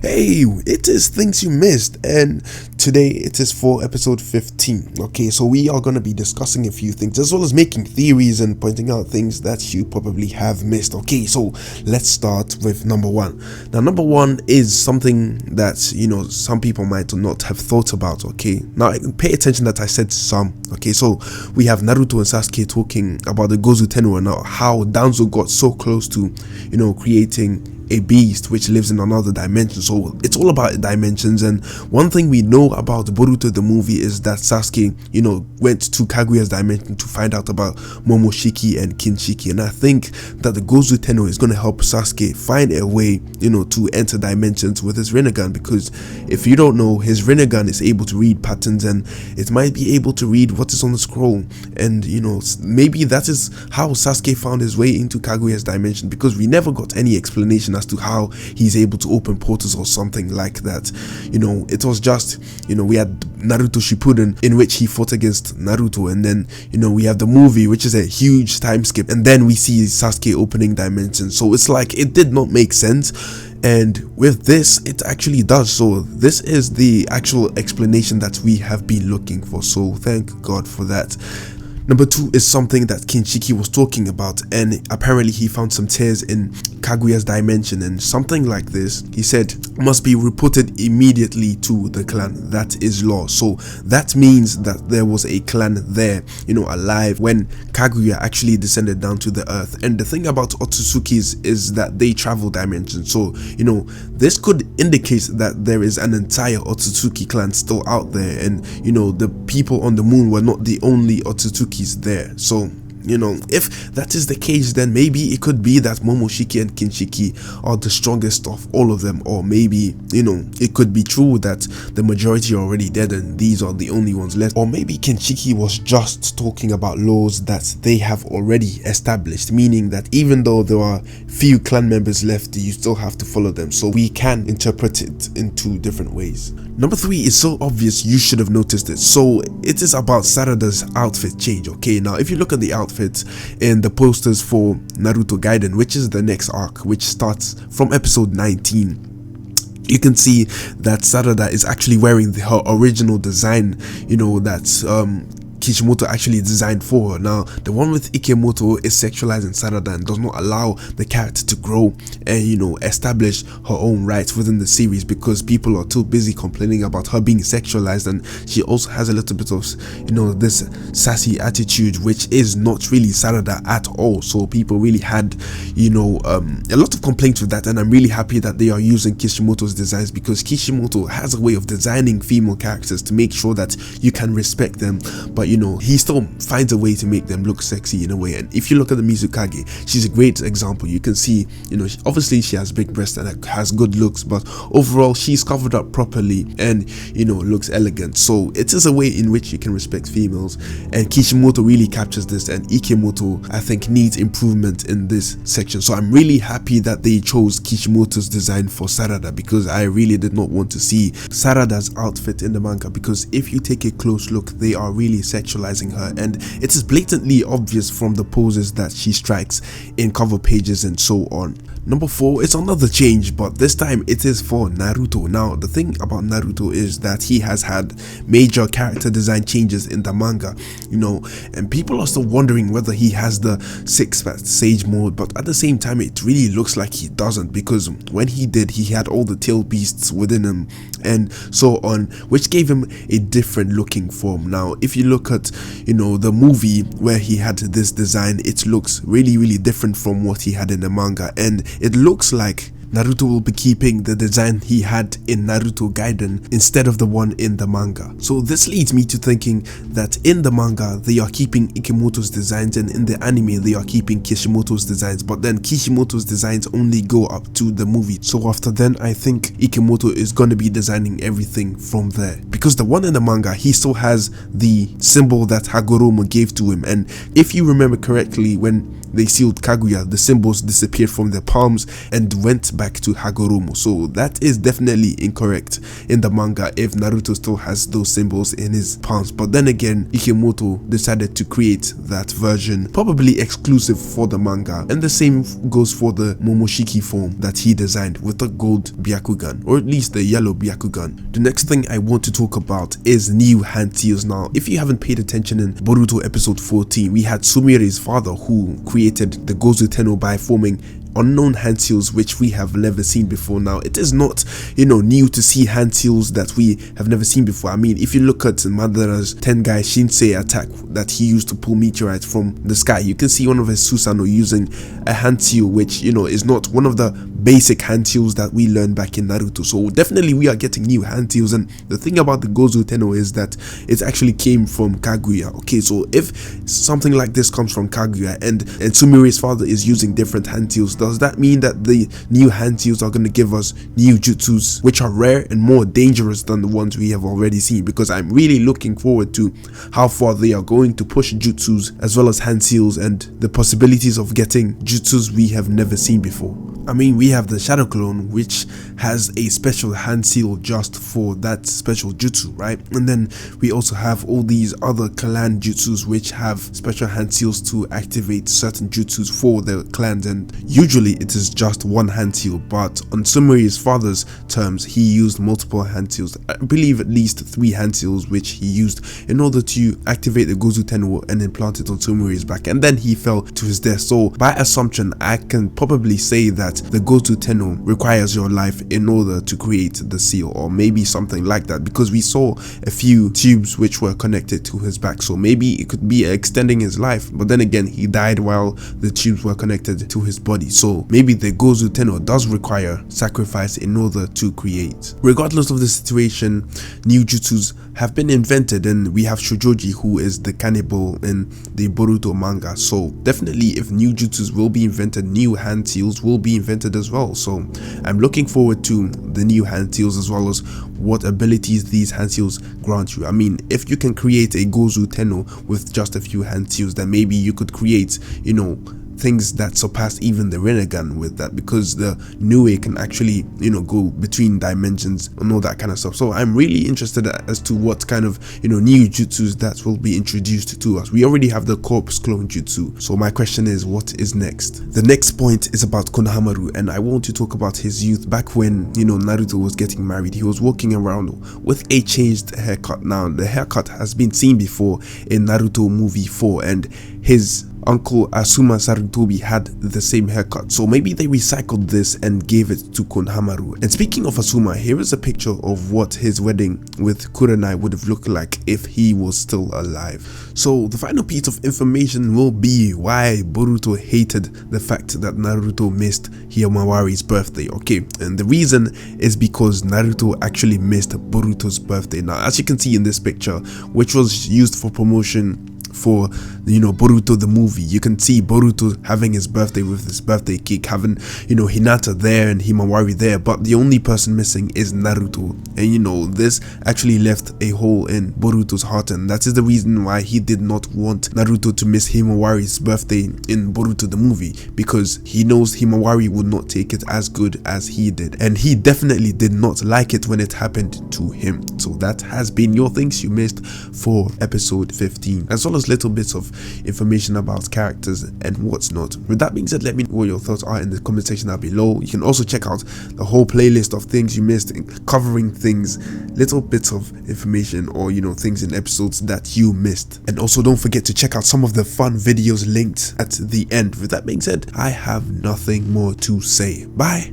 Hey, it is things you missed, and today it is for episode 15. Okay, so we are going to be discussing a few things as well as making theories and pointing out things that you probably have missed. Okay, so let's start with number one. Now, number one is something that some people might not have thought about. Okay, now pay attention that I said some. Okay, so we have Naruto and Sasuke talking about the Gozu Tenno and how Danzo got so close to creating a beast which lives in another dimension. So it's all about dimensions, and one thing we know about Boruto the movie is that Sasuke went to Kaguya's dimension to find out about Momoshiki and Kinshiki, and I think that the Gozu Tenno is going to help Sasuke find a way to enter dimensions with his Rinnegan, because if you don't know, his Rinnegan is able to read patterns and it might be able to read what is on the scroll, and maybe that is how Sasuke found his way into Kaguya's dimension, because we never got any explanation as to how he's able to open portals or something like that. It was just we had Naruto Shippuden, in which he fought against Naruto, and then we have the movie, which is a huge time skip, and then we see Sasuke opening dimensions. So it's like it did not make sense, and with this it actually does. So this is the actual explanation that we have been looking for, so thank God for that. Number two is something that Kinshiki was talking about, and apparently he found some tears in Kaguya's dimension, and something like this, he said, must be reported immediately to the clan. That is law. So that means that there was a clan there, alive when Kaguya actually descended down to the earth. And the thing about Otsutsuki's is that they travel dimensions. So, this could indicate that there is an entire Otsutsuki clan still out there, and, the people on the moon were not the only Otsutsuki there. So if that is the case, then maybe it could be that Momoshiki and Kinshiki are the strongest of all of them, or maybe it could be true that the majority are already dead and these are the only ones left, or maybe Kinshiki was just talking about laws that they have already established, meaning that even though there are few clan members left, you still have to follow them. So we can interpret it in two different ways. Number three is so obvious you should have noticed it. So it is about Sarada's outfit change. Okay, now if you look at the outfit in the posters for Naruto Gaiden, which is the next arc, which starts from episode 19, you can see that Sarada is actually wearing her original design, that Kishimoto actually designed for her. Now the one with Ikemoto is sexualizing Sarada and does not allow the character to grow and establish her own rights within the series, because people are too busy complaining about her being sexualized, and she also has a little bit of this sassy attitude, which is not really Sarada at all. So people really had a lot of complaints with that, and I'm really happy that they are using Kishimoto's designs, because Kishimoto has a way of designing female characters to make sure that you can respect them, but he still finds a way to make them look sexy in a way. And if you look at the Mizukage, she's a great example. You can see, obviously she has big breasts and has good looks, but overall she's covered up properly and looks elegant. So it is a way in which you can respect females, and Kishimoto really captures this, and Ikemoto I think needs improvement in this section. So I'm really happy that they chose Kishimoto's design for Sarada, because I really did not want to see Sarada's outfit in the manga, because if you take a close look, they are really sexualizing her, and it is blatantly obvious from the poses that she strikes in cover pages and so on. Number four is another change, but this time it is for Naruto. Now the thing about Naruto is that he has had major character design changes in the manga, and people are still wondering whether he has the 6th Sage mode, but at the same time it really looks like he doesn't, because when he did, he had all the tail beasts within him and so on, which gave him a different looking form. Now if you look at the movie where he had this design, it looks really different from what he had in the manga, and it looks like Naruto will be keeping the design he had in Naruto Gaiden instead of the one in the manga. So this leads me to thinking that in the manga they are keeping Ikemoto's designs, and in the anime they are keeping Kishimoto's designs, but then Kishimoto's designs only go up to the movie. So after then I think Ikemoto is going to be designing everything from there, because the one in the manga, he still has the symbol that Hagoromo gave to him, and if you remember correctly, when they sealed Kaguya, the symbols disappeared from their palms and went back to Hagoromo. So that is definitely incorrect in the manga if Naruto still has those symbols in his palms. But then again, Ikemoto decided to create that version, probably exclusive for the manga, and the same goes for the Momoshiki form that he designed with the gold Byakugan, or at least the yellow Byakugan. The next thing I want to talk about is new handseals. Now, if you haven't paid attention in Boruto episode 14, we had Sumire's father who created the Gozu Tenno by forming unknown handseals which we have never seen before. Now, it is not, new to see handseals that we have never seen before. I mean, if you look at Madara's Tengai Shinsei attack that he used to pull meteorites from the sky, you can see one of his Susanoo using a handseal which, is not one of the basic handseals that we learned back in Naruto. So definitely we are getting new handseals, and the thing about the Gozu Tenno is that it actually came from Kaguya. Okay, so if something like this comes from Kaguya and Sumire's father is using different handseals, does that mean that the new handseals are going to give us new jutsus which are rare and more dangerous than the ones we have already seen? Because I'm really looking forward to how far they are going to push jutsus as well as handseals and the possibilities of getting jutsus we have never seen before. I mean, we have the Shadow Clone, which has a special handseal just for that special jutsu, right? And then we also have all these other clan jutsus which have special handseals to activate certain jutsus for the clans, and usually it is just one handseal, but on Sumire's father's terms, he used multiple handseals. I believe at least 3 handseals which he used in order to activate the Gozu Tenno and implant it on Sumire's back, and then he fell to his death. So by assumption, I can probably say that the Gozu Tenno requires your life in order to create the seal, or maybe something like that, because we saw a few tubes which were connected to his back, so maybe it could be extending his life. But then again, he died while the tubes were connected to his body, so maybe the Gozu Tenno does require sacrifice in order to create. Regardless of the situation, new jutsus have been invented, and we have Shojoji, who is the cannibal in the Boruto manga. So definitely, if new jutsus will be invented, new handseals will be invented as well. So I'm looking forward to the new handseals as well as what abilities these handseals grant you. I mean, if you can create a Gozu Tenno with just a few handseals, then maybe you could create, things that surpass even the Rinnegan with that, because the Nue can actually, go between dimensions and all that kind of stuff. So I'm really interested as to what kind of, new jutsus that will be introduced to us. We already have the Corpse Clone Jutsu. So my question is, what is next? The next point is about Konohamaru, and I want to talk about his youth. Back when, Naruto was getting married, he was walking around with a changed haircut. Now, the haircut has been seen before in Naruto movie 4, and his uncle Asuma Sarutobi had the same haircut, so maybe they recycled this and gave it to Konohamaru. And speaking of Asuma, here is a picture of what his wedding with Kurenai would have looked like if he was still alive. So the final piece of information will be why Boruto hated the fact that Naruto missed Himawari's birthday. Okay, and the reason is because Naruto actually missed Boruto's birthday. Now, as you can see in this picture, which was used for promotion for Boruto the movie, you can see Boruto having his birthday with his birthday cake, having Hinata there and Himawari there, but the only person missing is Naruto. And this actually left a hole in Boruto's heart, and that is the reason why he did not want Naruto to miss Himawari's birthday in Boruto the movie, because he knows Himawari would not take it as good as he did, and he definitely did not like it when it happened to him. So that has been your things you missed for episode 15, as well as little bits of information about characters and what's not. With that being said, let me know what your thoughts are in the comment section down below. You can also check out the whole playlist of things you missed, covering things, little bits of information, or things in episodes that you missed. And also don't forget to check out some of the fun videos linked at the end. With that being said, I have nothing more to say. Bye.